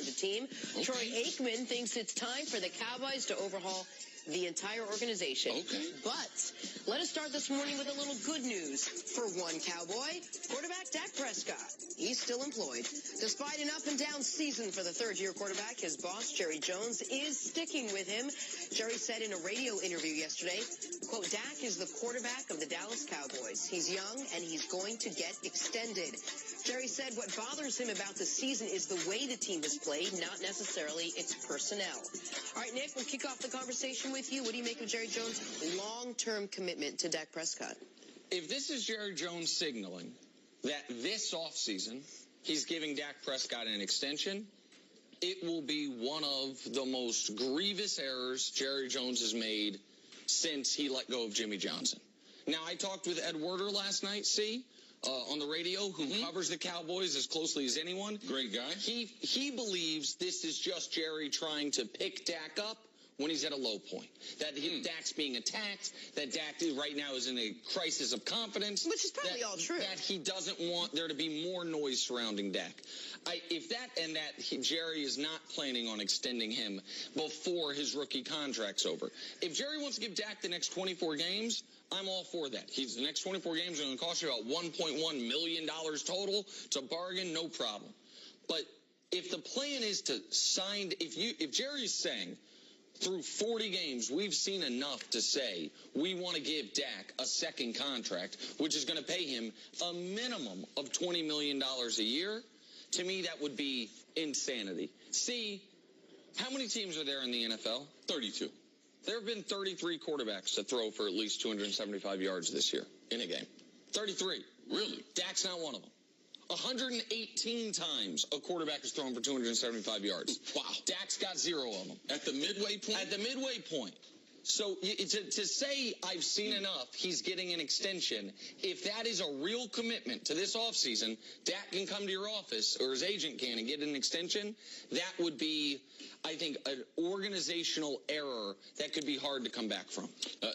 the team. Okay. Troy Aikman thinks it's time for the Cowboys to overhaul the entire organization. Okay. But let us start this morning with a little good news for one Cowboy. Quarterback Dak Prescott. He's still employed. Despite an up-and-down season for the third-year quarterback, his boss, Jerry Jones, is sticking with him. Jerry said in a radio interview yesterday, quote, Dak is the quarterback of the Dallas Cowboys. He's young, and he's going to get extended. Jerry said what bothers him about the season is the way the team has played, not necessarily its personnel. All right, Nick, we'll kick off the conversation with you. What do you make of Jerry Jones' long-term commitment to Dak Prescott? If this is Jerry Jones signaling that this offseason he's giving Dak Prescott an extension, it will be one of the most grievous errors Jerry Jones has made since he let go of Jimmy Johnson. Now, I talked with Ed Werder last night, on the radio, who covers the Cowboys as closely as anyone. Great guy. He believes this is just Jerry trying to pick Dak up when he's at a low point. That Dak's being attacked, that Dak right now is in a crisis of confidence. Which is probably all true. That he doesn't want there to be more noise surrounding Dak. Jerry is not planning on extending him before his rookie contract's over. If Jerry wants to give Dak the next 24 games, I'm all for that. The next 24 games are going to cost you about $1.1 million total. It's a bargain, no problem. But if the plan is to sign, if Jerry's saying, through 40 games, we've seen enough to say we want to give Dak a second contract, which is going to pay him a minimum of $20 million a year. To me, that would be insanity. See, how many teams are there in the NFL? 32. There have been 33 quarterbacks that throw for at least 275 yards this year in a game. 33. Really? Dak's not one of them. 118 times a quarterback is thrown for 275 yards. Wow. Dak's got 0 of them. At the midway point? At the midway point. So to say I've seen enough, he's getting an extension, if that is a real commitment to this offseason, Dak can come to your office, or his agent can, and get an extension, that would be, I think, an organizational error that could be hard to come back from.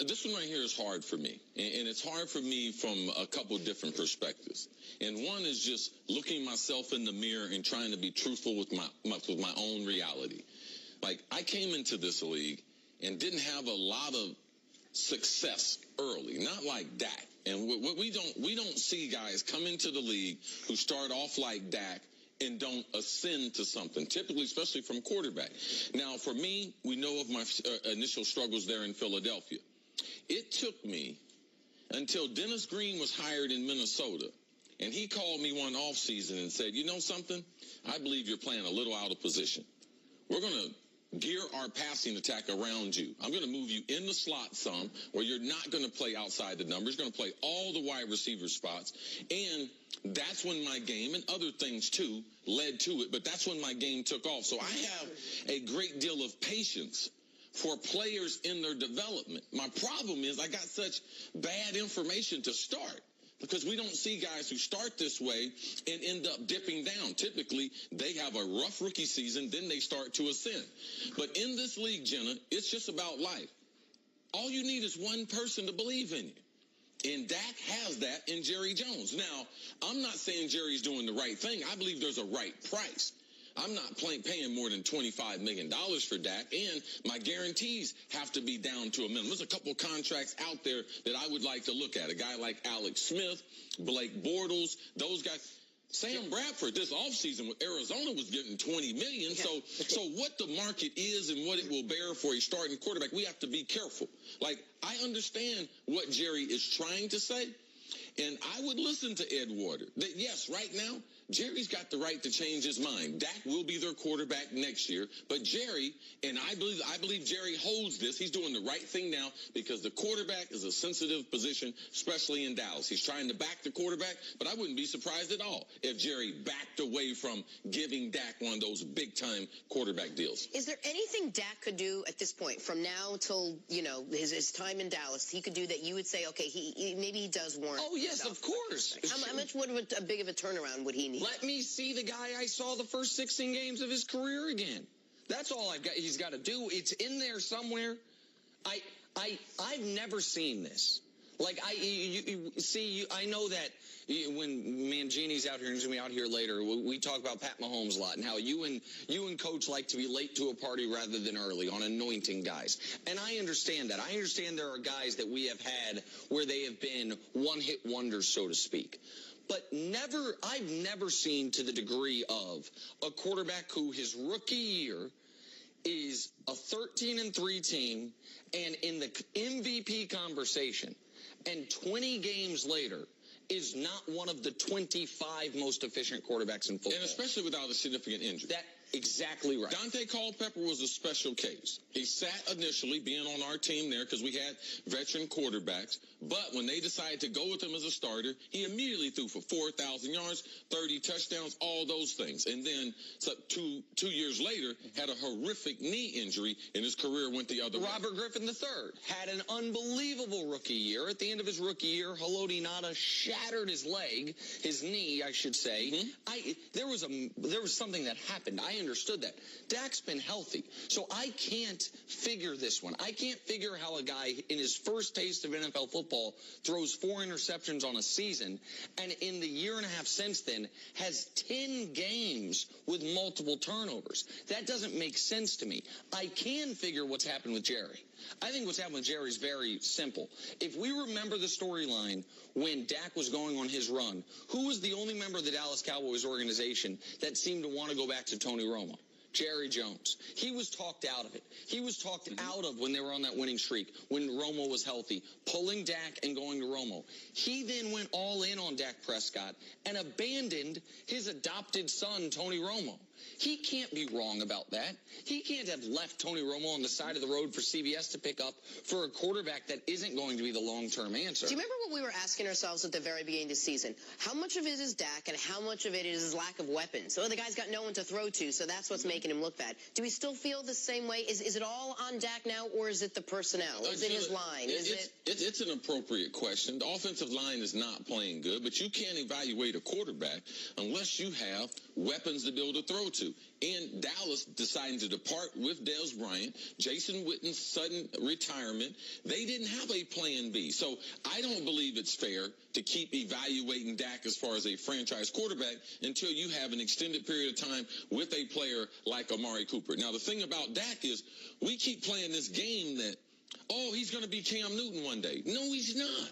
This one right here is hard for me. And it's hard for me from a couple different perspectives. And one is just looking myself in the mirror and trying to be truthful with my own reality. Like, I came into this league and didn't have a lot of success early, not like Dak. And we don't see guys come into the league who start off like Dak and don't ascend to something, typically, especially from quarterback. Now, for me, we know of my initial struggles there in Philadelphia. It took me until Dennis Green was hired in Minnesota, and he called me one offseason and said, you know something? I believe you're playing a little out of position. We're going to gear our passing attack around you. I'm going to move you in the slot some, where you're not going to play outside the numbers. You're going to play all the wide receiver spots. And that's when my game, and other things too, led to it. But that's when my game took off. So I have a great deal of patience for players in their development. My problem is I got such bad information to start, because we don't see guys who start this way and end up dipping down. Typically, they have a rough rookie season, then they start to ascend. But in this league, Jenna, it's just about life. All you need is one person to believe in you. And Dak has that in Jerry Jones. Now, I'm not saying Jerry's doing the right thing. I believe there's a right price. I'm not paying more than $25 million for Dak, and my guarantees have to be down to a minimum. There's a couple of contracts out there that I would like to look at. A guy like Alex Smith, Blake Bortles, those guys. Sam Bradford this offseason with Arizona was getting $20 million. So what the market is and what it will bear for a starting quarterback, we have to be careful. Like, I understand what Jerry is trying to say, and I would listen to Ed Werder. That, yes, right now, Jerry's got the right to change his mind. Dak will be their quarterback next year. But Jerry, and I believe Jerry holds this. He's doing the right thing now, because the quarterback is a sensitive position, especially in Dallas. He's trying to back the quarterback, but I wouldn't be surprised at all if Jerry backed away from giving Dak one of those big-time quarterback deals. Is there anything Dak could do at this point, from now till, his time in Dallas, he could do that you would say, okay, maybe he does warrant? Oh, yes, of course. How much a big of a turnaround would he need? Let me see the guy I saw the first 16 games of his career again. That's all he's got to do. It's in there somewhere. I've never seen this. Like, I know that when Mangini's out here and he's going to be out here later, we talk about Pat Mahomes a lot and how you and Coach like to be late to a party rather than early on anointing guys. And I understand that. I understand there are guys that we have had where they have been one-hit wonders, so to speak. But I've never seen to the degree of a quarterback who his rookie year is a 13-3 team and in the MVP conversation, and 20 games later is not one of the 25 most efficient quarterbacks in football. And especially without a significant injury. Exactly right. Dante Culpepper was a special case. He sat initially being on our team there because we had veteran quarterbacks. But when they decided to go with him as a starter, he immediately threw for 4,000 yards, 30 touchdowns, all those things. And then two years later, had a horrific knee injury, and his career went the other way. Robert Griffin III had an unbelievable rookie year. At the end of his rookie year, Haloti Ngata shattered his leg, his knee, I should say. Mm-hmm. There was something that happened. I understood that. Dak's been healthy, so I can't figure this one. I can't figure how a guy in his first taste of NFL football throws 4 interceptions on a season, and in the year and a half since then has 10 games with multiple turnovers. That doesn't make sense to me. I can figure what's happened with Jerry. I think what's happened with Jerry is very simple. If we remember the storyline when Dak was going on his run, who was the only member of the Dallas Cowboys organization that seemed to want to go back to Tony Romo? Jerry Jones. He was talked out of it. He was talked out of when they were on that winning streak, when Romo was healthy, pulling Dak and going to Romo. He then went all in on Dak Prescott and abandoned his adopted son, Tony Romo. He can't be wrong about that. He can't have left Tony Romo on the side of the road for CBS to pick up for a quarterback that isn't going to be the long-term answer. Do you remember what we were asking ourselves at the very beginning of the season? How much of it is Dak and how much of it is his lack of weapons? So the guy's got no one to throw to, so that's what's making him look bad. Do we still feel the same way? Is it all on Dak now, or is it the personnel? Is it his line? It's an appropriate question. The offensive line is not playing good, but you can't evaluate a quarterback unless you have weapons to be able to throw to. And Dallas deciding to depart with Dez Bryant, Jason Witten's sudden retirement, they didn't have a plan B. So I don't believe it's fair to keep evaluating Dak as far as a franchise quarterback until you have an extended period of time with a player like Amari Cooper. Now, the thing about Dak is we keep playing this game that, oh, he's going to be Cam Newton one day. No, he's not.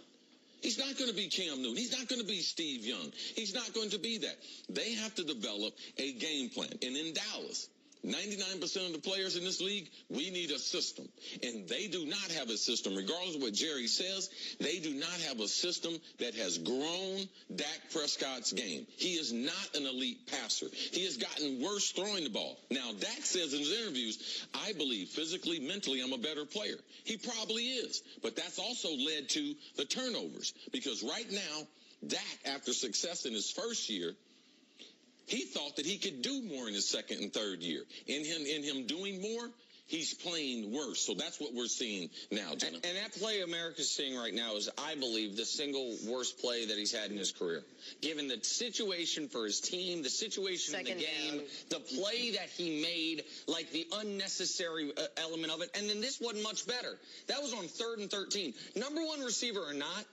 He's not going to be Cam Newton. He's not going to be Steve Young. He's not going to be that. They have to develop a game plan. And in Dallas, 99% of the players in this league, we need a system. And they do not have a system. Regardless of what Jerry says, they do not have a system that has grown Dak Prescott's game. He is not an elite passer. He has gotten worse throwing the ball. Now, Dak says in his interviews, I believe physically, mentally, I'm a better player. He probably is. But that's also led to the turnovers. Because right now, Dak, after success in his first year, he thought that he could do more in his second and third year. In him doing more, he's playing worse. So that's what we're seeing now, Jenna. And that play America's seeing right now is, I believe, the single worst play that he's had in his career. Given the situation for his team, the situation in the game, the play that he made, like the unnecessary element of it. And then this wasn't much better. That was on 3rd and 13. Number one receiver or not,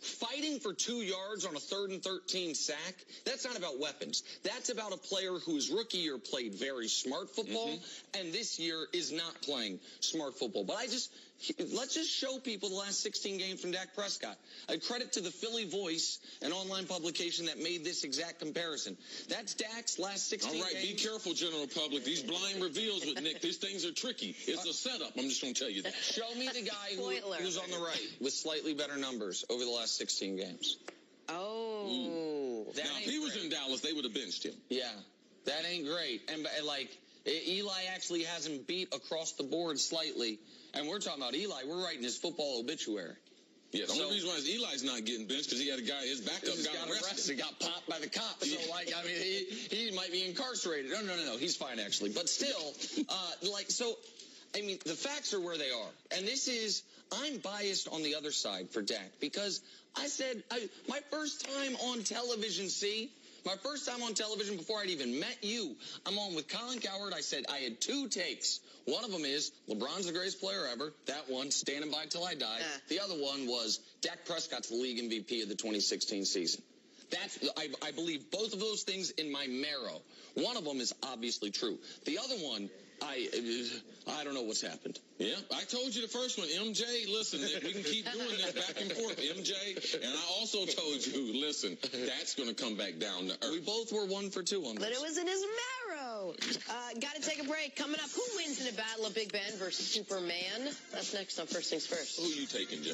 fighting for 2 yards on a 3rd and 13 sack, that's not about weapons. That's about a player whose rookie year played very smart football, and this year is not playing smart football. But let's just show people the last 16 games from Dak Prescott. I credit to the Philly Voice, an online publication that made this exact comparison. That's Dak's last 16 games. All right, be careful, general public. These blind reveals with Nick, these things are tricky. It's a setup. I'm just going to tell you that. Show me the guy who's on the right with slightly better numbers over the last 16 games. Oh. Now, if he was in Dallas, they would have benched him. Yeah, that ain't great. And, Eli actually has him beat across the board slightly. And we're talking about Eli. We're writing his football obituary. Yeah, the only reason why Eli's not getting benched because he had a guy, his backup got arrested. Got popped by the cops. So, he might be incarcerated. No. He's fine, actually. But still, the facts are where they are. And I'm biased on the other side for Dak because I said, my first time on television, My first time on television before I'd even met you. I'm on with Colin Cowherd. I said I had 2 takes. One of them is LeBron's the greatest player ever. That one, standing by till I die. The other one was Dak Prescott's the league MVP of the 2016 season. I believe both of those things in my marrow. One of them is obviously true. The other one, I don't know what's happened. Yeah, I told you the first one. MJ, listen, we can keep doing this back and forth. MJ, and I also told you, listen, that's going to come back down to earth. We both were 1 for 2 on this. But it was in his marrow. Got to take a break. Coming up, who wins in a battle of Big Ben versus Superman? That's next on First Things First. Who you taking, Jeff?